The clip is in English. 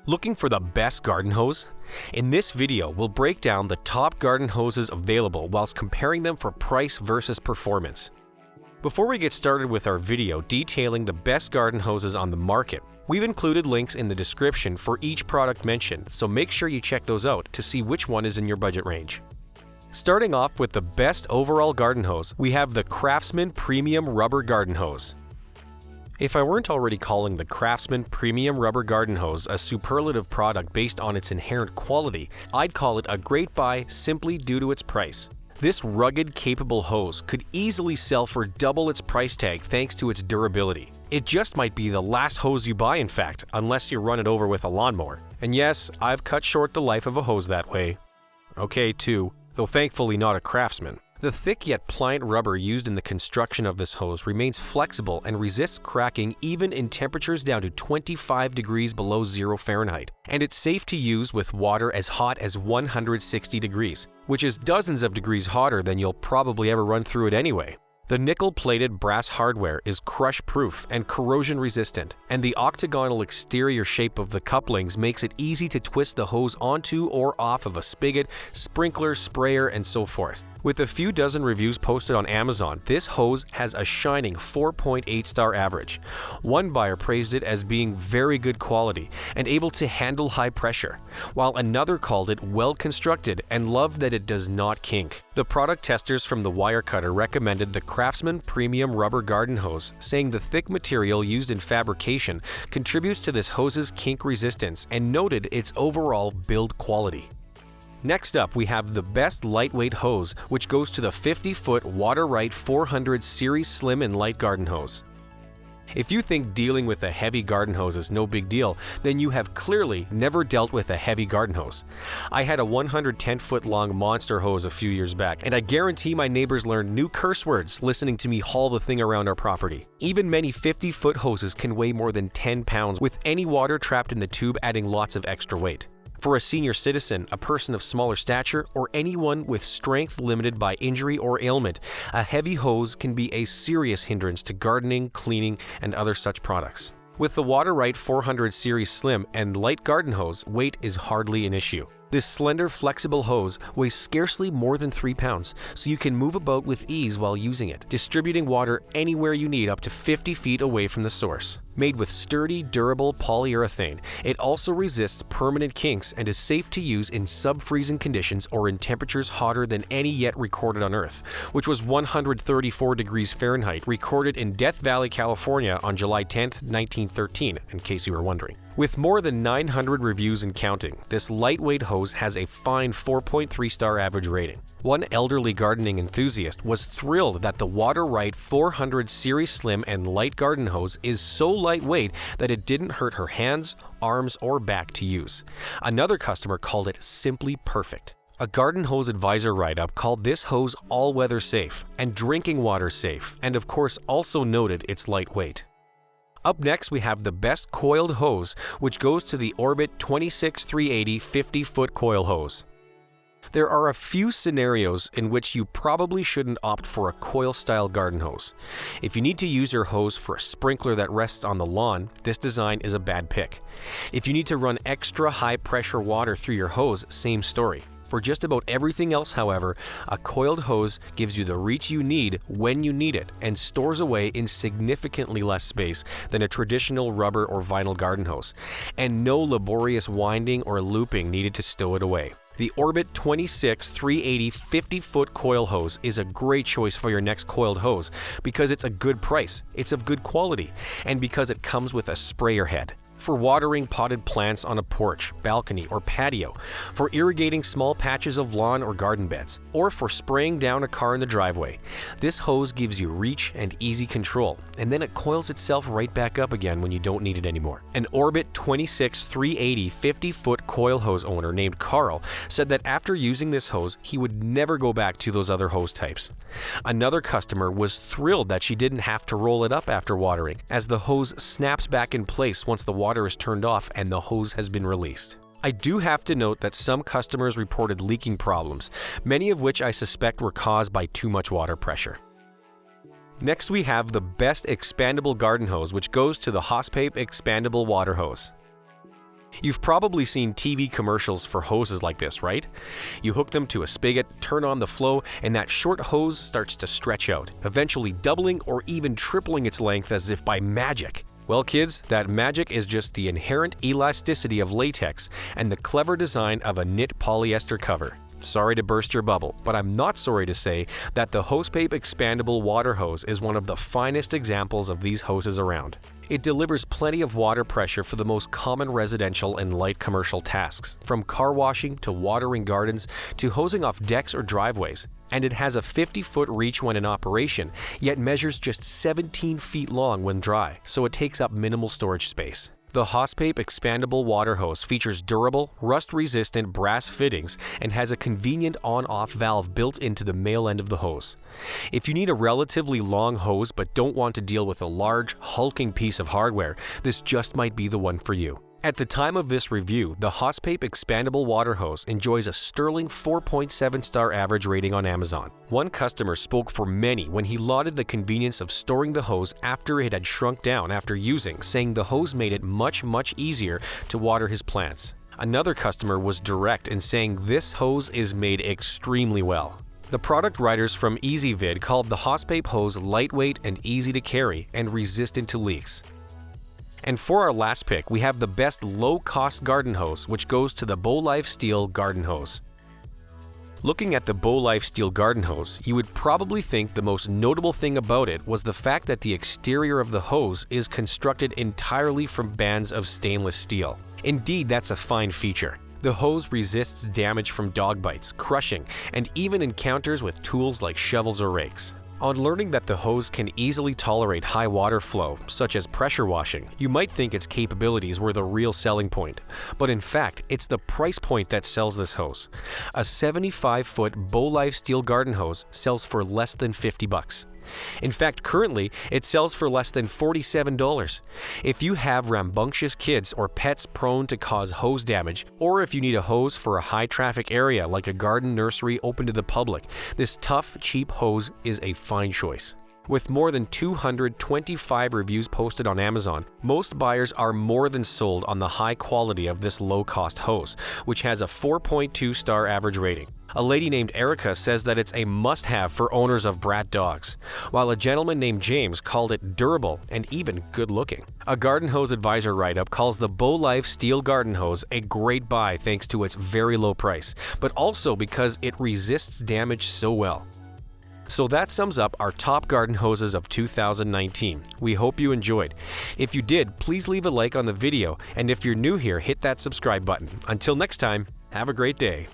Looking for the best garden hose? In this video, we'll break down the top garden hoses available whilst comparing them for price versus performance. Before we get started with our video detailing the best garden hoses on the market, we've included links in the description for each product mentioned, so make sure you check those out to see which one is in your budget range. Starting off with the best overall garden hose, we have the Craftsman Premium Rubber Garden Hose. If I weren't already calling the Craftsman Premium Rubber Garden Hose a superlative product based on its inherent quality, I'd call it a great buy simply due to its price. This rugged, capable hose could easily sell for double its price tag thanks to its durability. It just might be the last hose you buy, in fact, unless you run it over with a lawnmower. And yes, I've cut short the life of a hose that way. Okay, too, though thankfully not a Craftsman. The thick yet pliant rubber used in the construction of this hose remains flexible and resists cracking even in temperatures down to 25 degrees below 0 Fahrenheit. And it's safe to use with water as hot as 160 degrees, which is dozens of degrees hotter than you'll probably ever run through it anyway. The nickel-plated brass hardware is crush-proof and corrosion-resistant, and the octagonal exterior shape of the couplings makes it easy to twist the hose onto or off of a spigot, sprinkler, sprayer, and so forth. With a few dozen reviews posted on Amazon, this hose has a shining 4.8-star average. One buyer praised it as being very good quality and able to handle high pressure, while another called it well-constructed and loved that it does not kink. The product testers from the Wirecutter recommended the Craftsman Premium Rubber Garden Hose, saying the thick material used in fabrication contributes to this hose's kink resistance and noted its overall build quality. Next up, we have the best lightweight hose, which goes to the 50-foot Water-Right 400 Series Slim and Light Garden Hose. If you think dealing with a heavy garden hose is no big deal, then you have clearly never dealt with a heavy garden hose. I had a 110-foot-long monster hose a few years back, and I guarantee my neighbors learned new curse words listening to me haul the thing around our property. Even many 50-foot hoses can weigh more than 10 pounds, with any water trapped in the tube adding lots of extra weight. For a senior citizen, a person of smaller stature, or anyone with strength limited by injury or ailment, a heavy hose can be a serious hindrance to gardening, cleaning, and other such products. With the Water-Right 400 Series Slim and Light Garden Hose, weight is hardly an issue. This slender, flexible hose weighs scarcely more than 3 pounds, so you can move about with ease while using it, distributing water anywhere you need up to 50 feet away from the source. Made with sturdy, durable polyurethane, it also resists permanent kinks and is safe to use in sub-freezing conditions or in temperatures hotter than any yet recorded on Earth, which was 134 degrees Fahrenheit, recorded in Death Valley, California on July 10, 1913, in case you were wondering. With more than 900 reviews and counting, this lightweight hose has a fine 4.3-star average rating. One elderly gardening enthusiast was thrilled that the Water-Right 400 Series Slim and Light Garden Hose is so lightweight that it didn't hurt her hands, arms, or back to use. Another customer called it simply perfect. A Garden Hose Advisor write-up called this hose all-weather safe and drinking water safe, and of course also noted its lightweight. Up next, we have the best coiled hose, which goes to the Orbit 26380 50-foot coil hose. There are a few scenarios in which you probably shouldn't opt for a coil-style garden hose. If you need to use your hose for a sprinkler that rests on the lawn, this design is a bad pick. If you need to run extra high-pressure water through your hose, same story. For just about everything else, however, a coiled hose gives you the reach you need when you need it and stores away in significantly less space than a traditional rubber or vinyl garden hose, and no laborious winding or looping needed to stow it away. The Orbit 26380 50-foot coil hose is a great choice for your next coiled hose because it's a good price, it's of good quality, and because it comes with a sprayer head. For watering potted plants on a porch, balcony, or patio, for irrigating small patches of lawn or garden beds, or for spraying down a car in the driveway. This hose gives you reach and easy control, and then it coils itself right back up again when you don't need it anymore. An Orbit 26380 50-foot coil hose owner named Carl said that after using this hose, he would never go back to those other hose types. Another customer was thrilled that she didn't have to roll it up after watering, as the hose snaps back in place once the water is turned off and the hose has been released. I do have to note that some customers reported leaking problems, many of which I suspect were caused by too much water pressure. Next, we have the best expandable garden hose, which goes to the Hospaip Expandable Water Hose. You've probably seen TV commercials for hoses like this, right? You hook them to a spigot, turn on the flow, and that short hose starts to stretch out, eventually doubling or even tripling its length as if by magic. Well, kids, that magic is just the inherent elasticity of latex and the clever design of a knit polyester cover. Sorry to burst your bubble, but I'm not sorry to say that the Hospaip Expandable water hose is one of the finest examples of these hoses around. It delivers plenty of water pressure for the most common residential and light commercial tasks, from car washing to watering gardens to hosing off decks or driveways. And it has a 50-foot reach when in operation, yet measures just 17 feet long when dry, so it takes up minimal storage space. The Hospaip Expandable water hose features durable, rust-resistant brass fittings and has a convenient on-off valve built into the male end of the hose. If you need a relatively long hose but don't want to deal with a large, hulking piece of hardware, this just might be the one for you. At the time of this review, the Hospaip Expandable water hose enjoys a sterling 4.7-star average rating on Amazon. One customer spoke for many when he lauded the convenience of storing the hose after it had shrunk down after using, saying the hose made it much easier to water his plants. Another customer was direct in saying this hose is made extremely well. The product writers from EasyVid called the Hospaip hose lightweight and easy to carry and resistant to leaks. And for our last pick, we have the best low-cost garden hose, which goes to the Beaulife Steel Garden Hose. Looking at the Beaulife Steel Garden Hose, you would probably think the most notable thing about it was the fact that the exterior of the hose is constructed entirely from bands of stainless steel. Indeed, that's a fine feature. The hose resists damage from dog bites, crushing, and even encounters with tools like shovels or rakes. On learning that the hose can easily tolerate high water flow, such as pressure washing, you might think its capabilities were the real selling point. But in fact, it's the price point that sells this hose. A 75-foot Beaulife Steel Garden Hose sells for less than $50. In fact, currently, it sells for less than $47. If you have rambunctious kids or pets prone to cause hose damage, or if you need a hose for a high-traffic area like a garden nursery open to the public, this tough, cheap hose is a fine choice. With more than 225 reviews posted on Amazon, most buyers are more than sold on the high quality of this low-cost hose, which has a 4.2-star average rating. A lady named Erica says that it's a must-have for owners of brat dogs, while a gentleman named James called it durable and even good-looking. A Garden Hose Advisor write-up calls the Beaulife Steel Garden Hose a great buy thanks to its very low price, but also because it resists damage so well. So that sums up our top garden hoses of 2019. We hope you enjoyed. If you did, please leave a like on the video, and if you're new here, hit that subscribe button. Until next time, have a great day.